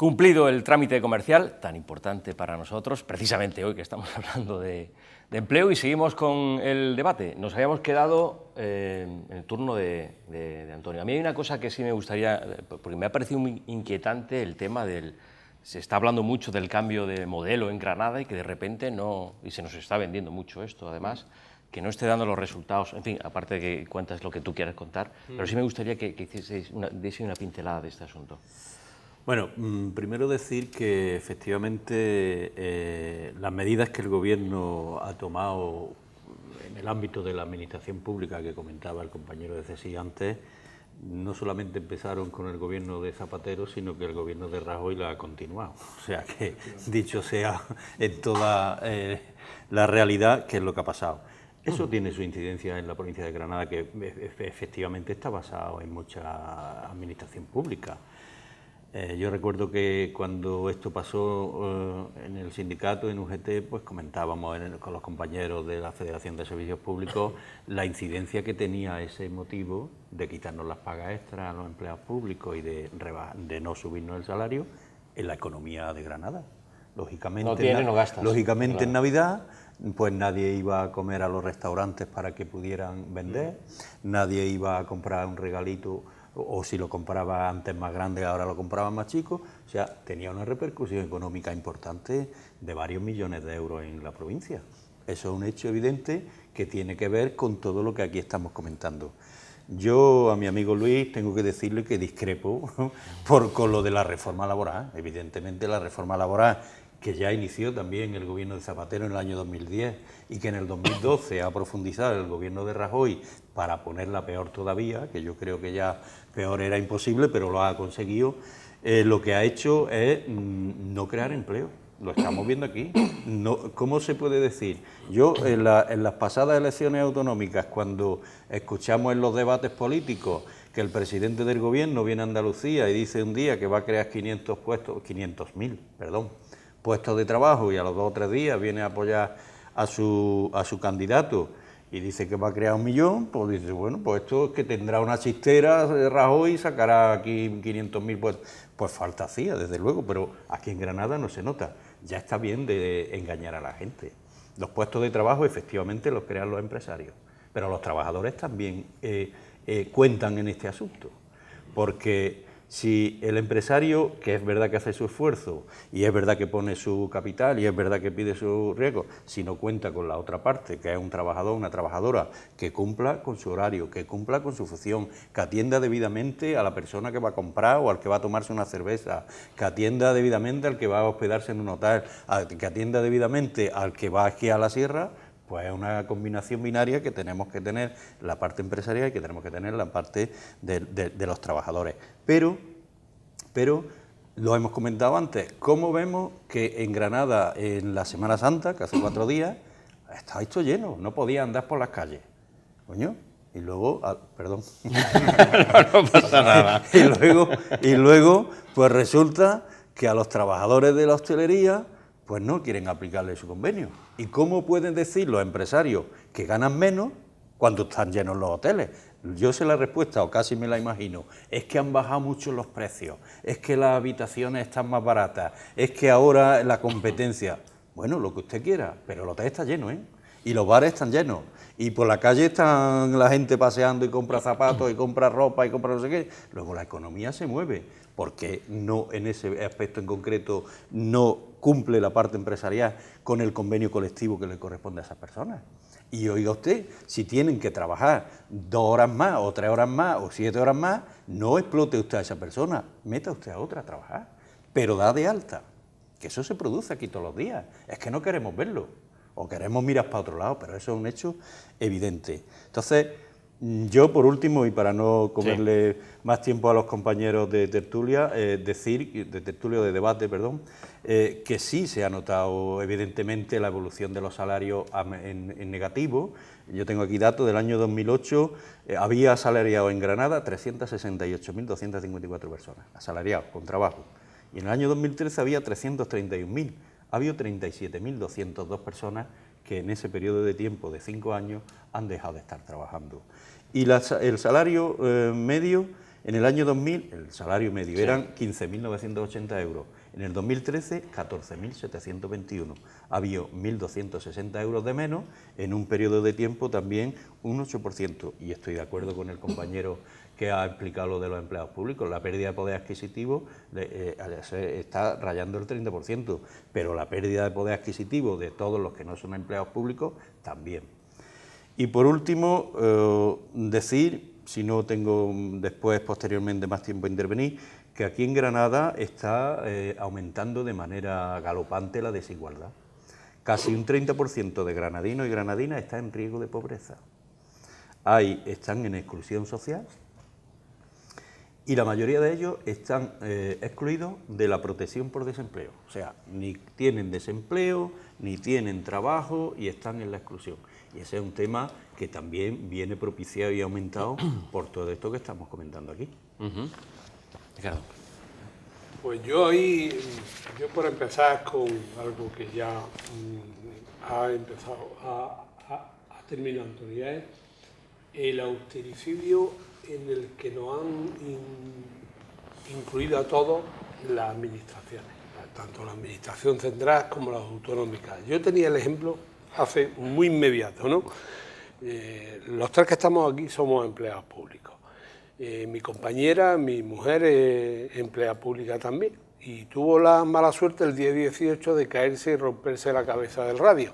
Cumplido el trámite comercial, tan importante para nosotros, precisamente hoy que estamos hablando de empleo, y seguimos con el debate. Nos habíamos quedado en el turno de Antonio. A mí hay una cosa que sí me gustaría, porque me ha parecido muy inquietante el tema del... Se está hablando mucho del cambio de modelo en Granada y que de repente no... Y se nos está vendiendo mucho esto, además, que no esté dando los resultados. En fin, aparte de que cuentas lo que tú quieras contar, pero sí me gustaría que hicieseis diese una pincelada de este asunto. Bueno, primero decir que efectivamente las medidas que el Gobierno ha tomado en el ámbito de la administración pública que comentaba el compañero de CSI antes, no solamente empezaron con el Gobierno de Zapatero, sino que el Gobierno de Rajoy la ha continuado. O sea que, dicho sea en toda la realidad, ¿qué es lo que ha pasado? Eso tiene su incidencia en la provincia de Granada, que efectivamente está basado en mucha administración pública. Yo recuerdo que cuando esto pasó en el sindicato, en UGT, pues comentábamos con los compañeros de la Federación de Servicios Públicos la incidencia que tenía ese motivo de quitarnos las pagas extras a los empleados públicos y de no subirnos el salario en la economía de Granada. Lógicamente, no tienes, no gastas. Lógicamente, claro. En Navidad, pues nadie iba a comer a los restaurantes para que pudieran vender, nadie iba a comprar un regalito, o si lo compraba antes más grande, ahora lo compraba más chico. O sea, tenía una repercusión económica importante de varios millones de euros en la provincia. Eso es un hecho evidente que tiene que ver con todo lo que aquí estamos comentando. Yo a mi amigo Luis tengo que decirle que discrepo con lo de la reforma laboral. Evidentemente la reforma laboral, que ya inició también el gobierno de Zapatero en el año 2010 y que en el 2012 ha profundizado el gobierno de Rajoy para ponerla peor todavía, que yo creo que ya peor era imposible, pero lo ha conseguido, lo que ha hecho es no crear empleo. Lo estamos viendo aquí. No, ¿cómo se puede decir? Yo en las pasadas elecciones autonómicas, cuando escuchamos en los debates políticos que el presidente del gobierno viene a Andalucía y dice un día que va a crear 500.000 puestos de trabajo, y a los 2 o 3 días viene a apoyar a su candidato y dice que va a crear 1 millón, pues dice, bueno, pues esto es que tendrá una chistera de Rajoy y sacará aquí 500.000 puestos. Pues falta hacía, desde luego, pero aquí en Granada no se nota. Ya está bien de engañar a la gente. Los puestos de trabajo efectivamente los crean los empresarios, pero los trabajadores también cuentan en este asunto, porque si el empresario, que es verdad que hace su esfuerzo y es verdad que pone su capital y es verdad que pide su riesgo, si no cuenta con la otra parte, que es un trabajador, una trabajadora, que cumpla con su horario, que cumpla con su función, que atienda debidamente a la persona que va a comprar o al que va a tomarse una cerveza, que atienda debidamente al que va a hospedarse en un hotel, que atienda debidamente al que va a esquiar a la sierra, pues es una combinación binaria que tenemos que tener la parte empresarial y que tenemos que tener la parte de los trabajadores. Pero lo hemos comentado antes, ¿cómo vemos que en Granada, en la Semana Santa, que hace 4 días, estaba esto lleno, no podía andar por las calles? Coño, y luego, perdón. No pasa nada. y luego, pues resulta que a los trabajadores de la hostelería pues no quieren aplicarle su convenio. ¿Y cómo pueden decir los empresarios que ganan menos cuando están llenos los hoteles? Yo sé la respuesta, o casi me la imagino, es que han bajado mucho los precios, es que las habitaciones están más baratas, es que ahora la competencia... Bueno, lo que usted quiera, pero el hotel está lleno, ¿eh? Y los bares están llenos, y por la calle están la gente paseando y compra zapatos y compra ropa y compra no sé qué. Luego la economía se mueve, porque no, en ese aspecto en concreto no cumple la parte empresarial con el convenio colectivo que le corresponde a esas personas. Y oiga usted, si tienen que trabajar 2 horas más o 3 horas más o 7 horas más, no explote usted a esa persona, meta usted a otra a trabajar, pero da de alta, que eso se produce aquí todos los días. Es que no queremos verlo, o queremos mirar para otro lado, pero eso es un hecho evidente. Entonces, yo por último, y para no comerle más tiempo a los compañeros de tertulia, de debate, que sí se ha notado evidentemente la evolución de los salarios en negativo. Yo tengo aquí datos del año 2008, había asalariado en Granada 368.254 personas, asalariados, con trabajo. Y en el año 2013 había 331.000, ha habido 37.202 personas que en ese periodo de tiempo de 5 años han dejado de estar trabajando. Y el salario medio En el año 2000 el salario medio eran 15.980 euros. En el 2013, 14.721. Ha habido 1.260 euros de menos en un periodo de tiempo también un 8%. Y estoy de acuerdo con el compañero que ha explicado lo de los empleados públicos. La pérdida de poder adquisitivo está rayando el 30%, pero la pérdida de poder adquisitivo de todos los que no son empleados públicos también. Y por último, decir, si no tengo después, posteriormente, más tiempo a intervenir, que aquí en Granada está aumentando de manera galopante la desigualdad. Casi un 30% de granadinos y granadinas está en riesgo de pobreza. Están en exclusión social y la mayoría de ellos están excluidos de la protección por desempleo. O sea, ni tienen desempleo, ni tienen trabajo y están en la exclusión. Y ese es un tema que también viene propiciado y aumentado por todo esto que estamos comentando aquí. Ricardo. Pues yo por empezar con algo que ya ha empezado a terminar Antonio, es el austericidio en el que nos han incluido a todos las administraciones, tanto la administración central como las autonómicas. Yo tenía el ejemplo hace muy inmediato, ¿no? Los tres que estamos aquí somos empleados públicos. Mi compañera, mi mujer, es empleada pública también, y tuvo la mala suerte el día 18 de caerse y romperse la cabeza del radio.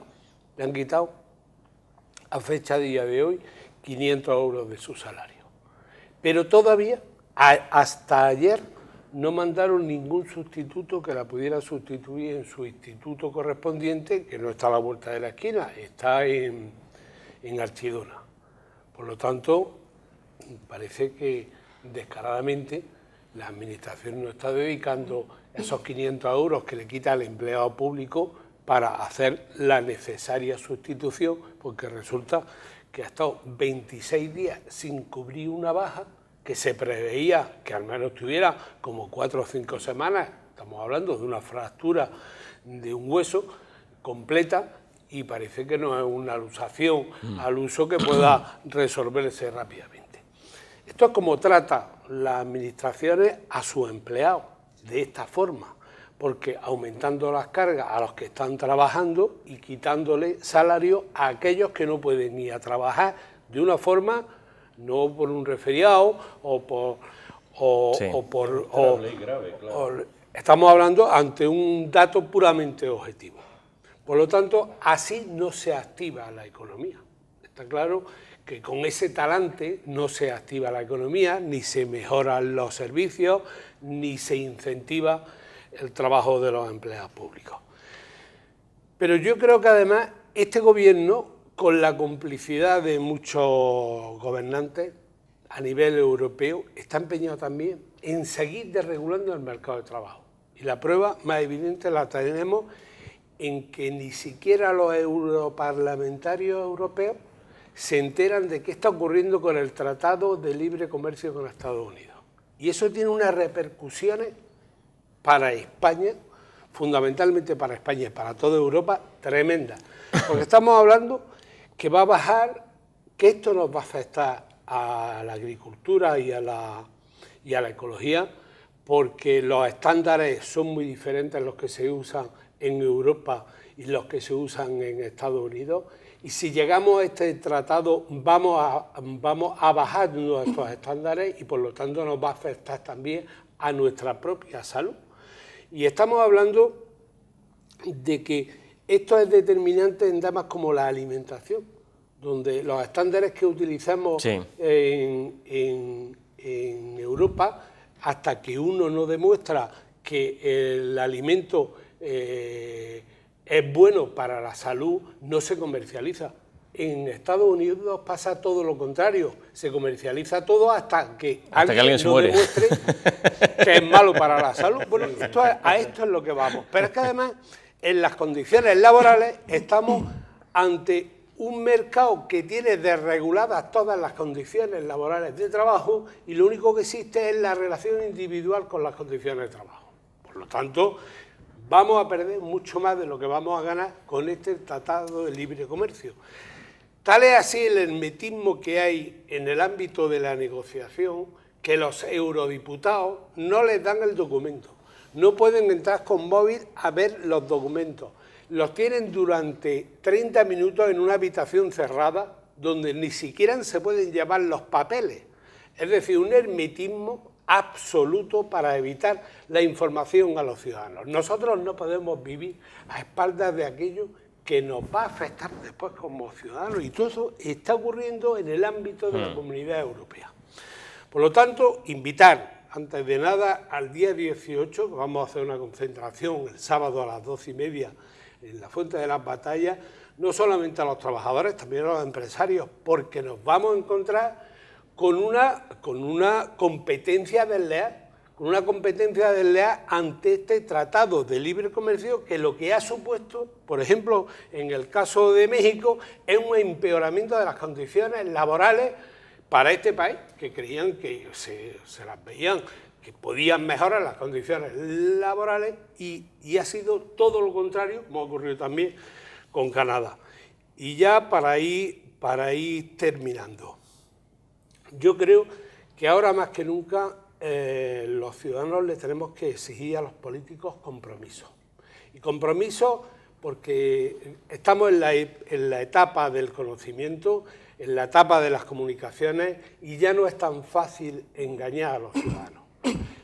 Le han quitado, a fecha día de hoy, 500 euros de su salario. Pero todavía, hasta ayer, no mandaron ningún sustituto que la pudiera sustituir en su instituto correspondiente, que no está a la vuelta de la esquina, está en Archidona. Por lo tanto, parece que descaradamente la administración no está dedicando esos 500 euros que le quita al empleado público para hacer la necesaria sustitución, porque resulta que ha estado 26 días sin cubrir una baja que se preveía que al menos tuviera como 4 o 5 semanas. Estamos hablando de una fractura de un hueso completa y parece que no es una luxación al uso que pueda resolverse rápidamente. Esto es como trata las administraciones a sus empleados, de esta forma, porque aumentando las cargas a los que están trabajando y quitándole salario a aquellos que no pueden ni a trabajar de una forma, no por un resfriado estamos hablando ante un dato puramente objetivo. Por lo tanto, así no se activa la economía. Está claro que con ese talante no se activa la economía, ni se mejoran los servicios, ni se incentiva el trabajo de los empleados públicos. Pero yo creo que además este gobierno, con la complicidad de muchos gobernantes a nivel europeo, está empeñado también en seguir desregulando el mercado de trabajo. Y la prueba más evidente la tenemos en que ni siquiera los europarlamentarios europeos se enteran de qué está ocurriendo con el Tratado de Libre Comercio con Estados Unidos. Y eso tiene unas repercusiones para España, fundamentalmente para España y para toda Europa, tremendas. Porque estamos hablando que va a bajar, que esto nos va a afectar a la agricultura y a la ecología, porque los estándares son muy diferentes a los que se usan en Europa y los que se usan en Estados Unidos. Y si llegamos a este tratado vamos a bajar nuestros estándares y por lo tanto nos va a afectar también a nuestra propia salud. Y estamos hablando de que esto es determinante en temas como la alimentación, donde los estándares que utilizamos en Europa, hasta que uno no demuestra que el alimento es bueno para la salud, no se comercializa. En Estados Unidos pasa todo lo contrario, se comercializa todo hasta que alguien no demuestre que es malo para la salud. Bueno, a esto es lo que vamos. Pero es que además, en las condiciones laborales, estamos ante un mercado que tiene desreguladas todas las condiciones laborales de trabajo y lo único que existe es la relación individual con las condiciones de trabajo. Por lo tanto, vamos a perder mucho más de lo que vamos a ganar con este Tratado de Libre Comercio. Tal es así el hermetismo que hay en el ámbito de la negociación que los eurodiputados no les dan el documento. No pueden entrar con móvil a ver los documentos. Los tienen durante 30 minutos en una habitación cerrada donde ni siquiera se pueden llevar los papeles. Es decir, un hermetismo absoluto para evitar la información a los ciudadanos. Nosotros no podemos vivir a espaldas de aquello que nos va a afectar después como ciudadanos, y todo eso está ocurriendo en el ámbito de la Comunidad Europea. Por lo tanto, invitar, antes de nada, al día 18, que vamos a hacer una concentración el sábado a las 12:30 en la Fuente de las Batallas, no solamente a los trabajadores, también a los empresarios, porque nos vamos a encontrar con una competencia desleal, ante este tratado de libre comercio, que lo que ha supuesto, por ejemplo, en el caso de México, es un empeoramiento de las condiciones laborales para este país, que creían que se las veían, que podían mejorar las condiciones laborales, y ha sido todo lo contrario, como ha ocurrido también con Canadá. Y ya para ir terminando, yo creo que ahora más que nunca los ciudadanos les tenemos que exigir a los políticos compromiso. Y compromiso porque estamos en la etapa del conocimiento, en la etapa de las comunicaciones, y ya no es tan fácil engañar a los ciudadanos.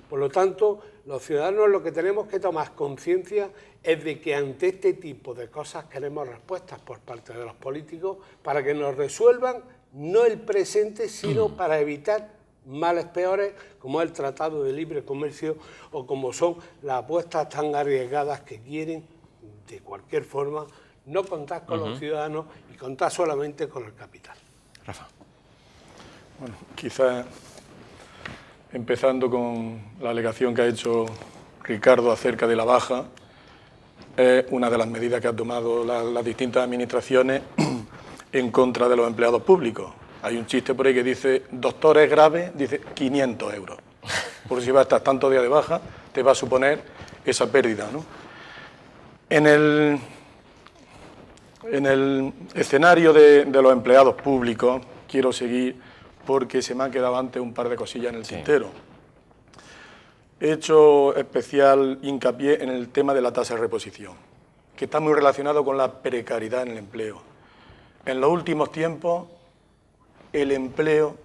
Por lo tanto, los ciudadanos lo que tenemos que tomar conciencia es de que ante este tipo de cosas queremos respuestas por parte de los políticos para que nos resuelvan no el presente, sino para evitar males peores, como es el Tratado de Libre Comercio o como son las apuestas tan arriesgadas que quieren, de cualquier forma, no contar con los ciudadanos y contar solamente con el capital. Rafa. Bueno, quizás empezando con la alegación que ha hecho Ricardo acerca de la baja, es una de las medidas que han tomado las distintas administraciones en contra de los empleados públicos. Hay un chiste por ahí que dice, doctores graves, dice 500 euros. Por si vas a estar tantos días de baja, te va a suponer esa pérdida, ¿no? En el escenario de los empleados públicos, quiero seguir porque se me han quedado antes un par de cosillas en el tintero. He hecho especial hincapié en el tema de la tasa de reposición, que está muy relacionado con la precariedad en el empleo. En los últimos tiempos, el empleo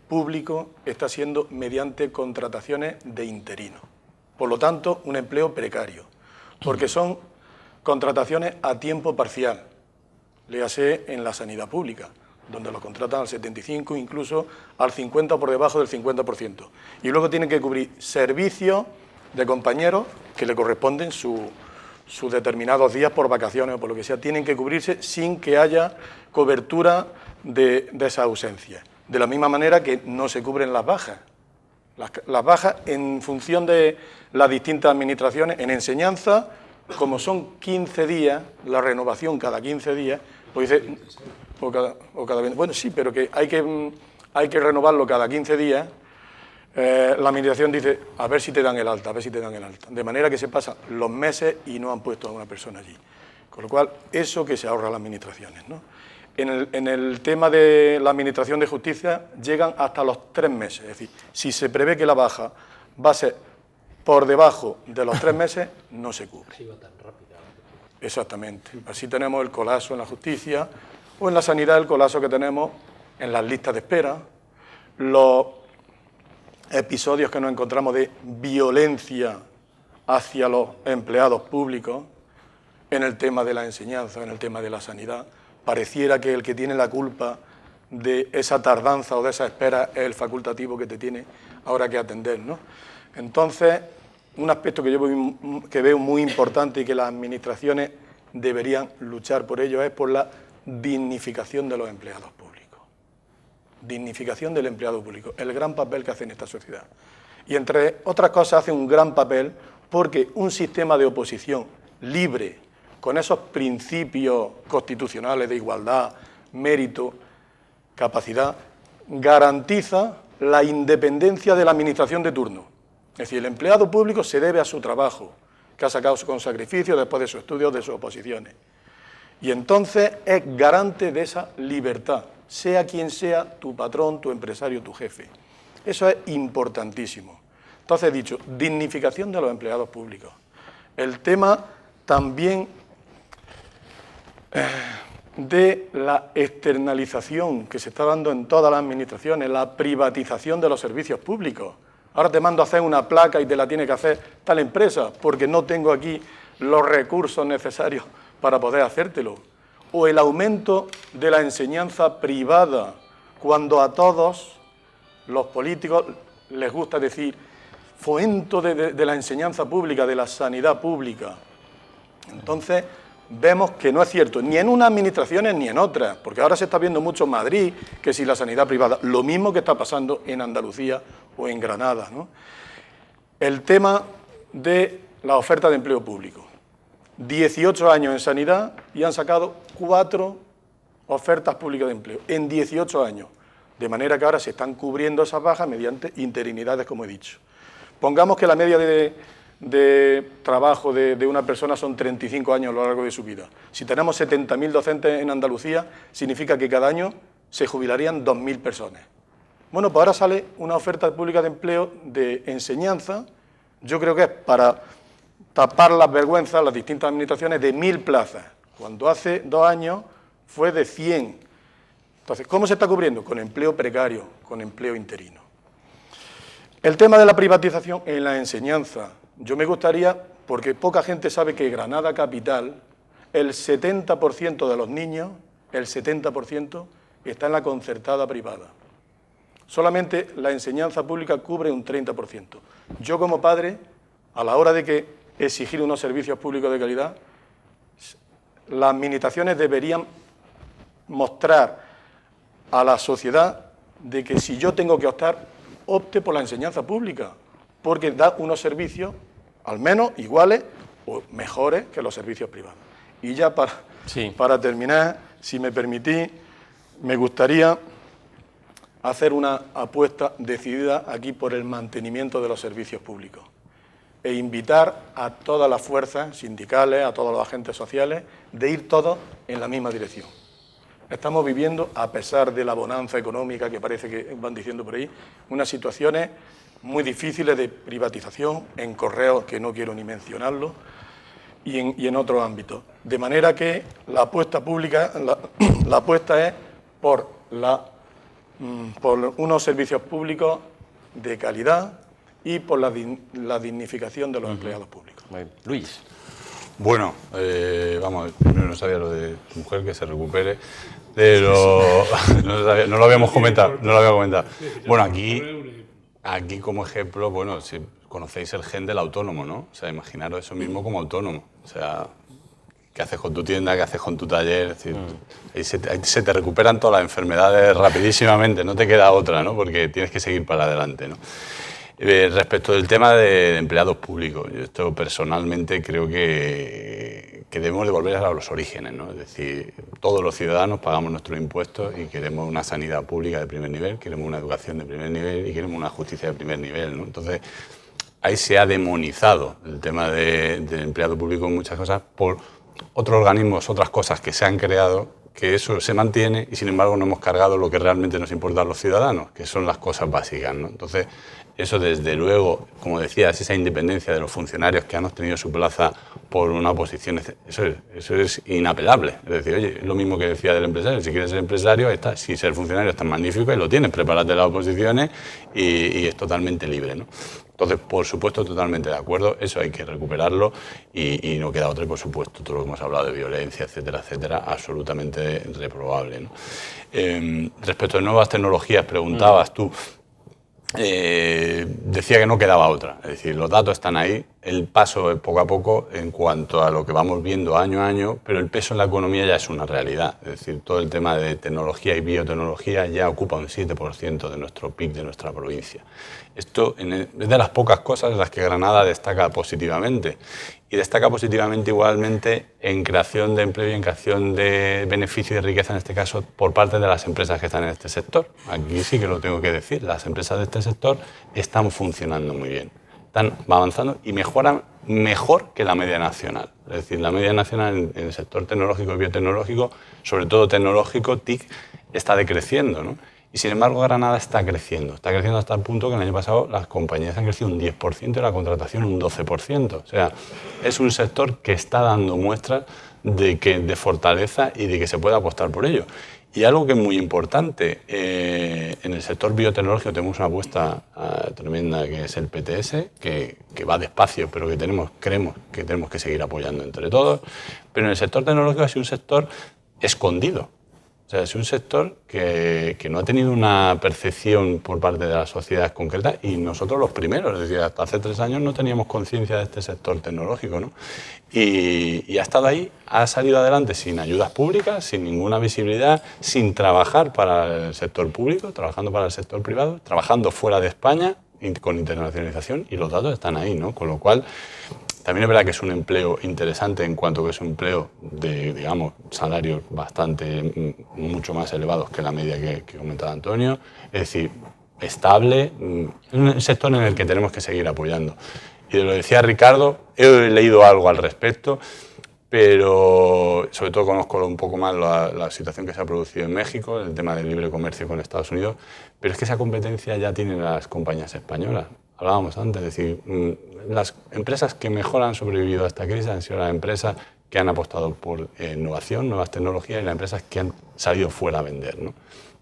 público está siendo mediante contrataciones de interinos. Por lo tanto, un empleo precario, porque son contrataciones a tiempo parcial, léase en la sanidad pública, donde los contratan al 75%, incluso al 50% o por debajo del 50%. Y luego tienen que cubrir servicios de compañeros que le corresponden sus determinados días por vacaciones o por lo que sea, tienen que cubrirse sin que haya cobertura de esa ausencia. De la misma manera que no se cubren las bajas. Las bajas en función de las distintas administraciones, en enseñanza, como son 15 días, la renovación cada 15 días, pues dice, o cada 20, bueno, sí, pero que hay que renovarlo cada 15 días, la administración dice, a ver si te dan el alta, a ver si te dan el alta. De manera que se pasan los meses y no han puesto a una persona allí. Con lo cual, eso que se ahorra las administraciones, ¿no? En el tema de la Administración de Justicia llegan hasta los 3 meses. Es decir, si se prevé que la baja va a ser por debajo de los 3 meses, no se cubre. Exactamente. Así tenemos el colapso en la justicia o en la sanidad, el colapso que tenemos en las listas de espera, los episodios que nos encontramos de violencia hacia los empleados públicos en el tema de la enseñanza, en el tema de la sanidad. Pareciera que el que tiene la culpa de esa tardanza o de esa espera es el facultativo que te tiene ahora que atender, ¿no? Entonces, un aspecto que veo muy importante y que las administraciones deberían luchar por ello es por la dignificación de los empleados públicos. Dignificación del empleado público, el gran papel que hace en esta sociedad. Y entre otras cosas hace un gran papel porque un sistema de oposición libre, con esos principios constitucionales de igualdad, mérito, capacidad, garantiza la independencia de la administración de turno. Es decir, el empleado público se debe a su trabajo, que ha sacado con sacrificio después de sus estudios, de sus oposiciones. Y entonces es garante de esa libertad, sea quien sea tu patrón, tu empresario, tu jefe. Eso es importantísimo. Entonces he dicho, dignificación de los empleados públicos. El tema también de la externalización que se está dando en todas las administraciones, la privatización de los servicios públicos. Ahora te mando a hacer una placa y te la tiene que hacer tal empresa porque no tengo aquí los recursos necesarios para poder hacértelo. O el aumento de la enseñanza privada, cuando a todos los políticos les gusta decir fomento de la enseñanza pública, de la sanidad pública. Entonces, vemos que no es cierto, ni en unas administraciones ni en otras, porque ahora se está viendo mucho en Madrid, que si la sanidad privada, lo mismo que está pasando en Andalucía o en Granada, ¿no? El tema de la oferta de empleo público. 18 años en sanidad y han sacado 4 ofertas públicas de empleo, en 18 años. De manera que ahora se están cubriendo esas bajas mediante interinidades, como he dicho. Pongamos que la media de trabajo de una persona son 35 años a lo largo de su vida. Si tenemos 70.000 docentes en Andalucía, significa que cada año se jubilarían 2.000 personas. Bueno, pues ahora sale una oferta pública de empleo de enseñanza, yo creo que es para tapar las vergüenzas, las distintas administraciones, de 1.000 plazas, cuando hace 2 años fue de 100. Entonces, ¿cómo se está cubriendo? Con empleo precario, con empleo interino. El tema de la privatización en la enseñanza. Yo me gustaría, porque poca gente sabe que Granada Capital, el 70% de los niños, el 70% está en la concertada privada. Solamente la enseñanza pública cubre un 30%. Yo como padre, a la hora de que exigir unos servicios públicos de calidad, las administraciones deberían mostrar a la sociedad de que si yo tengo que optar, opte por la enseñanza pública, porque da unos servicios al menos iguales o mejores que los servicios privados. Y ya para terminar, si me permitís, me gustaría hacer una apuesta decidida aquí por el mantenimiento de los servicios públicos e invitar a todas las fuerzas sindicales, a todos los agentes sociales, de ir todos en la misma dirección. Estamos viviendo, a pesar de la bonanza económica que parece que van diciendo por ahí, unas situaciones muy difíciles de privatización, en Correos, que no quiero ni mencionarlo, y en otros ámbitos. De manera que la apuesta pública, la apuesta es por unos servicios públicos de calidad y por la dignificación de los empleados públicos. Luis. Bueno, vamos, primero no sabía lo de tu mujer, que se recupere, pero no lo habíamos comentado, Bueno, aquí como ejemplo, bueno, si conocéis el gen del autónomo, ¿no? O sea, imaginaros eso mismo como autónomo. O sea, ¿qué haces con tu tienda? ¿Qué haces con tu taller? Es decir, ahí se te recuperan todas las enfermedades rapidísimamente, no te queda otra, ¿no? Porque tienes que seguir para adelante, ¿no? Respecto del tema de empleados públicos, yo esto personalmente creo que debemos de volver a los orígenes, ¿no? Es decir, todos los ciudadanos pagamos nuestros impuestos y queremos una sanidad pública de primer nivel, queremos una educación de primer nivel y queremos una justicia de primer nivel, ¿no? Entonces, ahí se ha demonizado el tema del empleado público en muchas cosas por otros organismos, otras cosas que se han creado, que eso se mantiene y sin embargo no hemos cargado lo que realmente nos importa a los ciudadanos, que son las cosas básicas, ¿no? Entonces, eso desde luego, como decías, esa independencia de los funcionarios que han obtenido su plaza por una oposición, eso es inapelable. Es decir, oye, es lo mismo que decía del empresario, si quieres ser empresario, está, si ser funcionario es tan magnífico y lo tienes, prepárate las oposiciones y es totalmente libre, ¿no? Entonces, por supuesto, totalmente de acuerdo, eso hay que recuperarlo y no queda otra, y por supuesto, todo lo que hemos hablado de violencia, etcétera, etcétera, absolutamente reprobable, ¿no? Respecto a nuevas tecnologías, preguntabas tú, decía que no quedaba otra, es decir, los datos están ahí, el paso es poco a poco en cuanto a lo que vamos viendo año a año, pero el peso en la economía ya es una realidad, es decir, todo el tema de tecnología y biotecnología ya ocupa un 7% de nuestro PIB de nuestra provincia. Esto es de las pocas cosas en las que Granada destaca positivamente, y destaca positivamente igualmente en creación de empleo y en creación de beneficio y de riqueza, en este caso, por parte de las empresas que están en este sector. Aquí sí que lo tengo que decir, las empresas de este sector están funcionando muy bien, están avanzando y mejoran mejor que la media nacional. Es decir, la media nacional en el sector tecnológico y biotecnológico, sobre todo tecnológico, TIC, está decreciendo, ¿no? Y sin embargo, Granada está creciendo hasta el punto que el año pasado las compañías han crecido un 10% y la contratación un 12%. O sea, es un sector que está dando muestras de fortaleza y de que se puede apostar por ello. Y algo que es muy importante, en el sector biotecnológico tenemos una apuesta tremenda que es el PTS, que va despacio, pero que creemos que tenemos que seguir apoyando entre todos. Pero en el sector tecnológico ha sido un sector escondido. O sea, es un sector que no ha tenido una percepción por parte de la sociedad concreta y nosotros los primeros, es decir, hasta hace 3 años no teníamos conciencia de este sector tecnológico, ¿no? Y ha estado ahí, ha salido adelante sin ayudas públicas, sin ninguna visibilidad, sin trabajar para el sector público, trabajando para el sector privado, trabajando fuera de España, con internacionalización, y los datos están ahí, ¿no? Con lo cual, también es verdad que es un empleo interesante en cuanto que es un empleo de, digamos, salarios mucho más elevados que la media que comentaba Antonio. Es decir, estable, un sector en el que tenemos que seguir apoyando. Y lo decía Ricardo, he leído algo al respecto, pero sobre todo conozco un poco más la situación que se ha producido en México, el tema del libre comercio con Estados Unidos, pero es que esa competencia ya tienen las compañías españolas. Hablábamos antes, es decir, las empresas que mejor han sobrevivido a esta crisis han sido las empresas que han apostado por innovación, nuevas tecnologías, y las empresas que han salido fuera a vender, ¿no?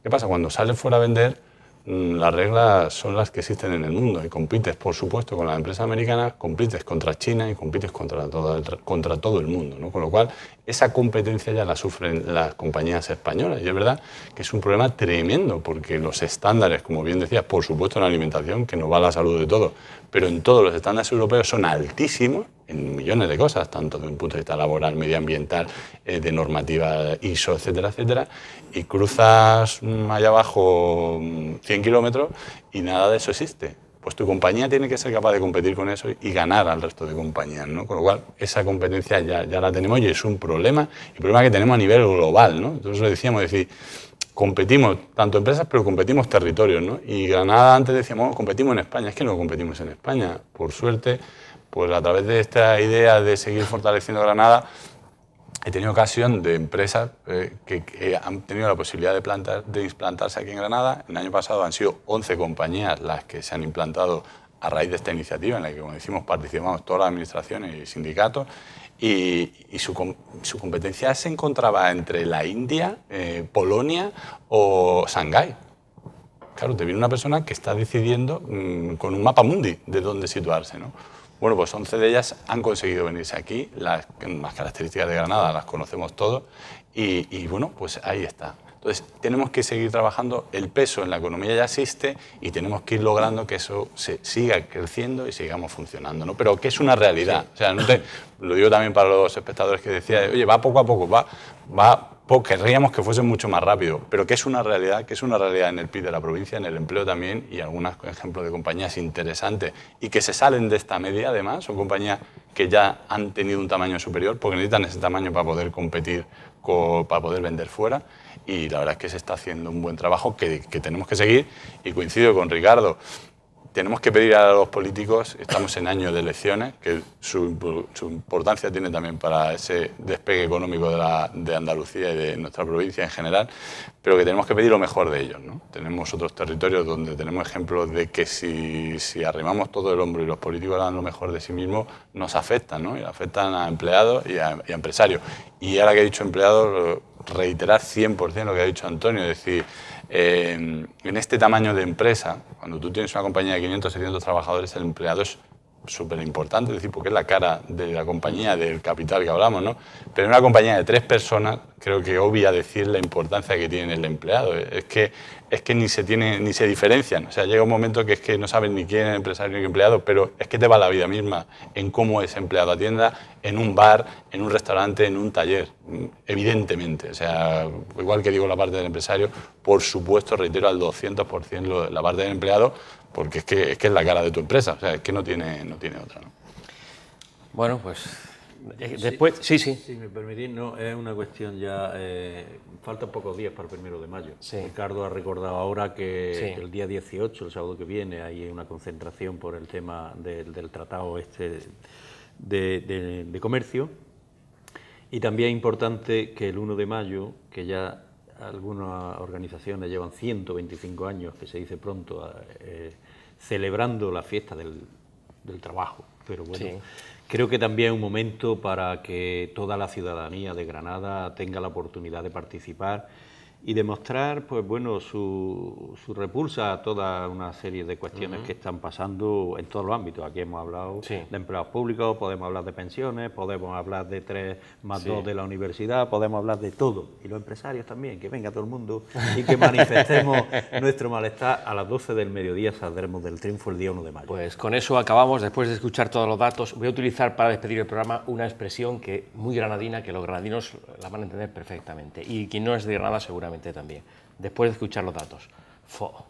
¿Qué pasa? Cuando sales fuera a vender, las reglas son las que existen en el mundo y compites, por supuesto, con las empresas americanas, compites contra China y compites contra todo el mundo, ¿no? Con lo cual, esa competencia ya la sufren las compañías españolas y es verdad que es un problema tremendo porque los estándares, como bien decías, por supuesto en la alimentación, que nos va a la salud de todos, pero en todos los estándares europeos son altísimos en millones de cosas, tanto desde un punto de vista laboral, medioambiental, de normativa ISO, etcétera, etcétera, y cruzas allá abajo 100 kilómetros y nada de eso existe. Pues tu compañía tiene que ser capaz de competir con eso y ganar al resto de compañías, ¿no? Con lo cual, esa competencia ya la tenemos y es un problema, y un problema que tenemos a nivel global, ¿no? Entonces lo decíamos, decir, competimos, tanto empresas, pero competimos territorios, ¿no? Y Granada antes decíamos, competimos en España, es que no competimos en España. Por suerte, pues a través de esta idea de seguir fortaleciendo Granada, he tenido ocasión de empresas que han tenido la posibilidad de implantarse aquí en Granada. El año pasado han sido 11 compañías las que se han implantado a raíz de esta iniciativa, en la que, como decimos, participamos todas las administraciones y sindicatos, y su competencia se encontraba entre la India, Polonia o Shanghái. Claro, te viene una persona que está decidiendo con un mapa mundi de dónde situarse, ¿no? Bueno, pues 11 de ellas han conseguido venirse aquí, las características de Granada las conocemos todos y bueno, pues ahí está. Entonces, tenemos que seguir trabajando, el peso en la economía ya existe y tenemos que ir logrando que eso se siga creciendo y sigamos funcionando, ¿no? Pero que es una realidad, o sea, lo digo también para los espectadores que decían, oye, va poco a poco, querríamos que fuese mucho más rápido, pero que es una realidad en el PIB de la provincia, en el empleo también, y algunos ejemplos de compañías interesantes y que se salen de esta media, además, son compañías que ya han tenido un tamaño superior porque necesitan ese tamaño para poder competir, para poder vender fuera, y la verdad es que se está haciendo un buen trabajo que tenemos que seguir, y coincido con Ricardo. Tenemos que pedir a los políticos, estamos en año de elecciones, que su importancia tiene también para ese despegue económico de Andalucía y de nuestra provincia en general, pero que tenemos que pedir lo mejor de ellos, ¿no? Tenemos otros territorios donde tenemos ejemplos de que si arrimamos todo el hombro y los políticos dan lo mejor de sí mismos, nos afectan, ¿no? Y afectan a empleados y a empresarios. Y ahora que he dicho empleados, reiterar 100% lo que ha dicho Antonio, es decir, en este tamaño de empresa, cuando tú tienes una compañía de 500, 600 trabajadores, el empleado es súper importante, es decir, porque es la cara de la compañía, del capital que hablamos, ¿no? Pero en una compañía de 3 personas, creo que obvia decir la importancia que tiene el empleado. Es que ni se diferencian. O sea, llega un momento que es que no saben ni quién es empresario ni empleado, pero es que te va la vida misma en cómo es empleado a tienda, en un bar, en un restaurante, en un taller, evidentemente. O sea, igual que digo la parte del empresario, por supuesto, reitero al 200% la parte del empleado, porque es que es la cara de tu empresa, o sea, es que no tiene otra, ¿no? Bueno, pues después... Sí. Si me permitís, no, es una cuestión ya... faltan pocos días para el 1 de mayo. Sí. Ricardo ha recordado ahora que el día 18, el sábado que viene, hay una concentración por el tema del tratado de comercio. Y también es importante que el 1 de mayo, que ya algunas organizaciones llevan 125 años, que se dice pronto, celebrando la fiesta del trabajo. Pero bueno, Sí. creo que también es un momento para que toda la ciudadanía de Granada tenga la oportunidad de participar y demostrar, pues bueno, su repulsa a toda una serie de cuestiones que están pasando en todos los ámbitos. Aquí hemos hablado Sí. de empleados públicos, podemos hablar de pensiones, podemos hablar de 3+2 Sí. de la universidad, podemos hablar de todo. Y los empresarios también, que venga todo el mundo y que manifestemos nuestro malestar. A las 12 del mediodía saldremos del triunfo el día 1 de mayo. Pues con eso acabamos. Después de escuchar todos los datos, voy a utilizar para despedir el programa una expresión que muy granadina, que los granadinos la van a entender perfectamente. Y quien no es de Granada seguramente también. Después de escuchar los datos. Fo.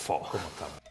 ¿Cómo estamos?